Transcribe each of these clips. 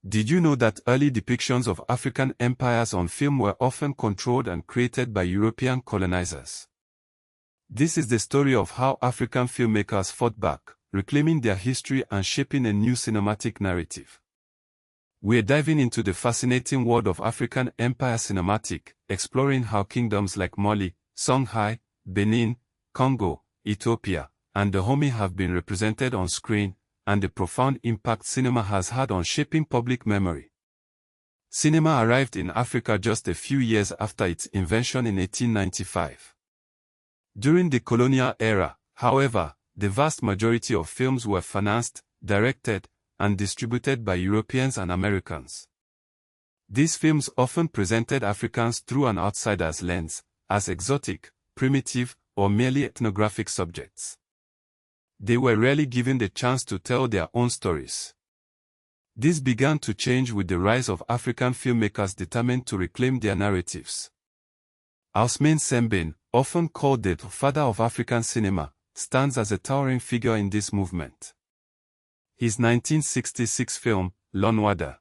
Did you know that early depictions of African empires on film were often controlled and created by European colonizers? This is the story of how African filmmakers fought back, reclaiming their history and shaping a new cinematic narrative. We're diving into the fascinating world of African empire cinematic, exploring how kingdoms like Mali, Songhai, Benin, Congo, Ethiopia, and Dahomey have been represented on screen, and the profound impact cinema has had on shaping public memory. Cinema arrived in Africa just a few years after its invention in 1895. During the colonial era, however, the vast majority of films were financed, directed, and distributed by Europeans and Americans. These films often presented Africans through an outsider's lens, as exotic, primitive, or merely ethnographic subjects. They were rarely given the chance to tell their own stories. This began to change with the rise of African filmmakers determined to reclaim their narratives. Ousmane Sembène, often called the father of African cinema, stands as a towering figure in this movement. His 1966 film, L'Onwada,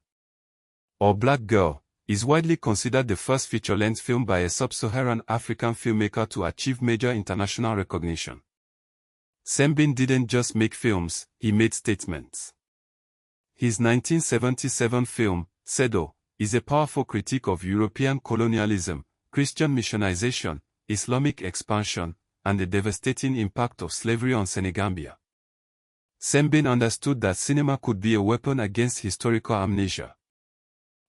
or Black Girl, is widely considered the first feature-length film by a sub-Saharan African filmmaker to achieve major international recognition. Sembène didn't just make films, he made statements. His 1977 film, Sedo, is a powerful critique of European colonialism, Christian missionization, Islamic expansion, and the devastating impact of slavery on Senegambia. Sembène understood that cinema could be a weapon against historical amnesia.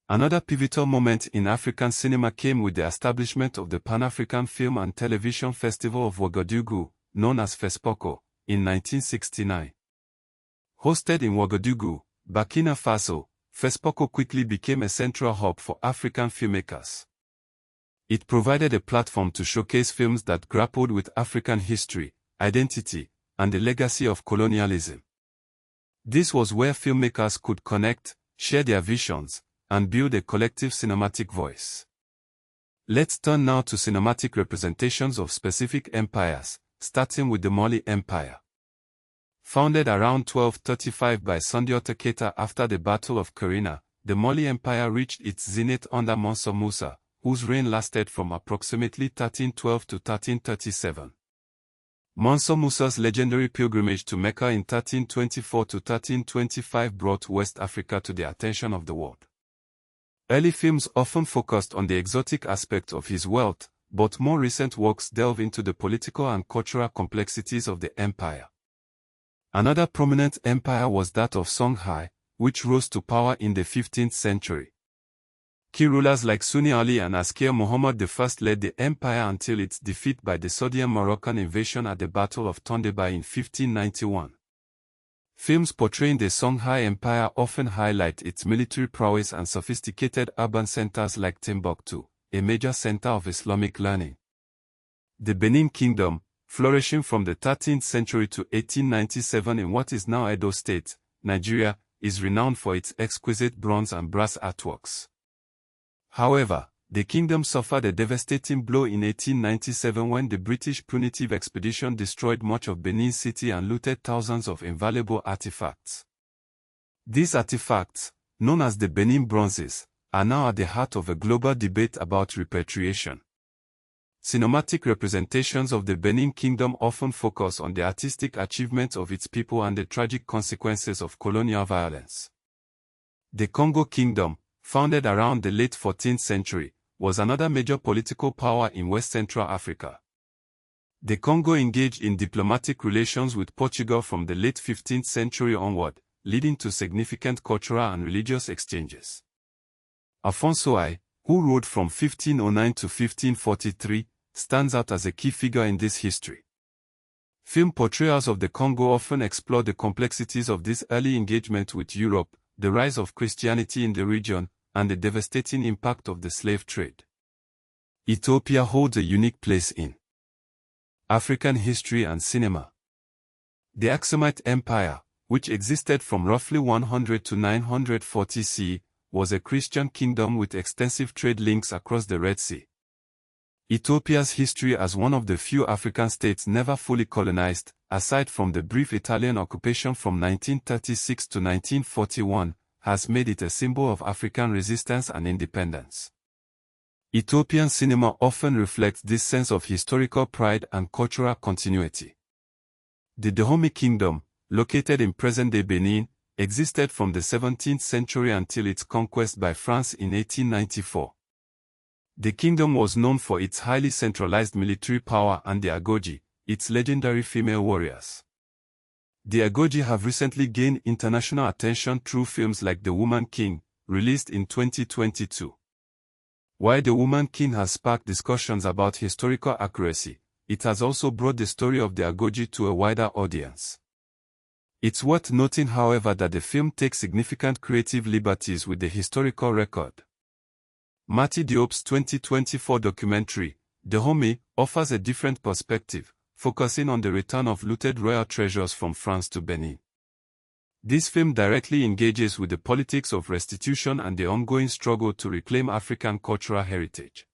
Another pivotal moment in African cinema came with the establishment of the Pan-African Film and Television Festival of Ouagadougou, known as FESPACO, in 1969. Hosted in Ouagadougou, Burkina Faso, FESPACO quickly became a central hub for African filmmakers. It provided a platform to showcase films that grappled with African history, identity, and the legacy of colonialism. This was where filmmakers could connect, share their visions, and build a collective cinematic voice. Let's turn now to cinematic representations of specific empires, starting with the Mali Empire. Founded around 1235 by Sundiata Keita after the Battle of Karina, the Mali Empire reached its zenith under Mansa Musa, whose reign lasted from approximately 1312 to 1337. Mansa Musa's legendary pilgrimage to Mecca in 1324 to 1325 brought West Africa to the attention of the world. Early films often focused on the exotic aspects of his wealth, but more recent works delve into the political and cultural complexities of the empire. Another prominent empire was that of Songhai, which rose to power in the 15th century. Key rulers like Sunni Ali and Askir Muhammad I led the empire until its defeat by the Saudi-Moroccan invasion at the Battle of Tondeba in 1591. Films portraying the Songhai Empire often highlight its military prowess and sophisticated urban centers like Timbuktu, a major center of Islamic learning. The Benin Kingdom, flourishing from the 13th century to 1897 in what is now Edo State, Nigeria, is renowned for its exquisite bronze and brass artworks. However, the kingdom suffered a devastating blow in 1897 when the British punitive expedition destroyed much of Benin City and looted thousands of invaluable artifacts. These artifacts, known as the Benin Bronzes, are now at the heart of a global debate about repatriation. Cinematic representations of the Benin Kingdom often focus on the artistic achievements of its people and the tragic consequences of colonial violence. The Congo Kingdom, founded around the late 14th century, was another major political power in West Central Africa. The Congo engaged in diplomatic relations with Portugal from the late 15th century onward, leading to significant cultural and religious exchanges. Alfonso I, who ruled from 1509 to 1543, stands out as a key figure in this history. Film portrayals of the Congo often explore the complexities of this early engagement with Europe, the rise of Christianity in the region, and the devastating impact of the slave trade. Ethiopia holds a unique place in African history and cinema. The Aksumite Empire, which existed from roughly 100 to 940 CE, was a Christian kingdom with extensive trade links across the Red Sea. Ethiopia's history as one of the few African states never fully colonized, aside from the brief Italian occupation from 1936 to 1941, has made it a symbol of African resistance and independence. Ethiopian cinema often reflects this sense of historical pride and cultural continuity. The Dahomey Kingdom, located in present-day Benin, existed from the 17th century until its conquest by France in 1894. The kingdom was known for its highly centralized military power and the Agoji, its legendary female warriors. The Agoji have recently gained international attention through films like The Woman King, released in 2022. While The Woman King has sparked discussions about historical accuracy, it has also brought the story of the Agoji to a wider audience. It's worth noting, however, that the film takes significant creative liberties with the historical record. Mati Diop's 2024 documentary, Dahomey, offers a different perspective, focusing on the return of looted royal treasures from France to Benin. This film directly engages with the politics of restitution and the ongoing struggle to reclaim African cultural heritage.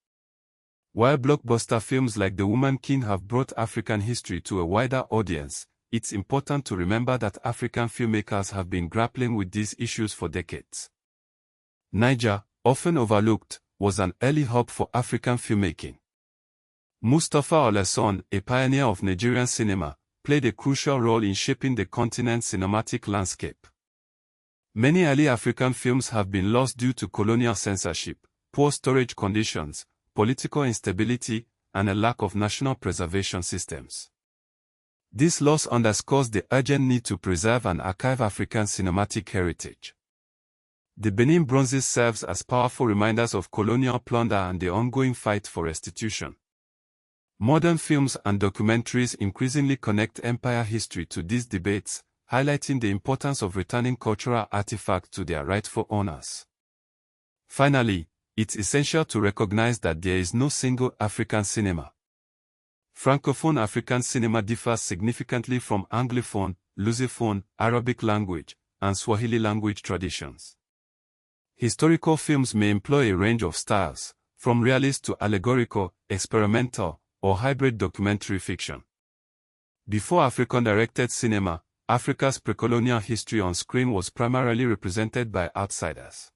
While blockbuster films like The Woman King have brought African history to a wider audience, it's important to remember that African filmmakers have been grappling with these issues for decades. Niger, often overlooked, was an early hub for African filmmaking. Mustapha Oleson, a pioneer of Nigerian cinema, played a crucial role in shaping the continent's cinematic landscape. Many early African films have been lost due to colonial censorship, poor storage conditions, political instability, and a lack of national preservation systems. This loss underscores the urgent need to preserve and archive African cinematic heritage. The Benin bronzes serves as powerful reminders of colonial plunder and the ongoing fight for restitution. Modern films and documentaries increasingly connect empire history to these debates, highlighting the importance of returning cultural artifacts to their rightful owners. Finally, it's essential to recognize that there is no single African cinema. Francophone African cinema differs significantly from Anglophone, Lusophone, Arabic language, and Swahili language traditions. Historical films may employ a range of styles, from realist to allegorical, experimental, or hybrid documentary fiction. Before African-directed cinema, Africa's pre-colonial history on screen was primarily represented by outsiders.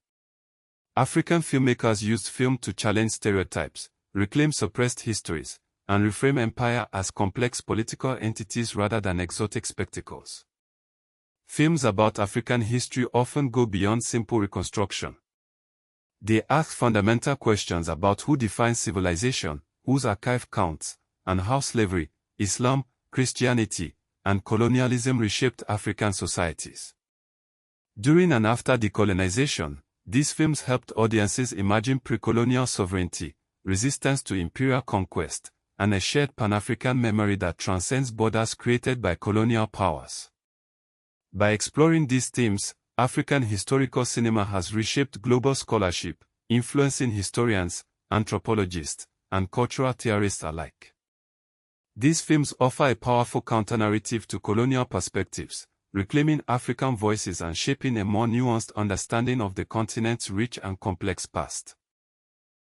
African filmmakers used film to challenge stereotypes, reclaim suppressed histories, and reframe empire as complex political entities rather than exotic spectacles. Films about African history often go beyond simple reconstruction. They ask fundamental questions about who defines civilization, whose archive counts, and how slavery, Islam, Christianity, and colonialism reshaped African societies. During and after decolonization, these films helped audiences imagine pre-colonial sovereignty, resistance to imperial conquest, and a shared Pan-African memory that transcends borders created by colonial powers. By exploring these themes, African historical cinema has reshaped global scholarship, influencing historians, anthropologists, and cultural theorists alike. These films offer a powerful counter-narrative to colonial perspectives, reclaiming African voices and shaping a more nuanced understanding of the continent's rich and complex past.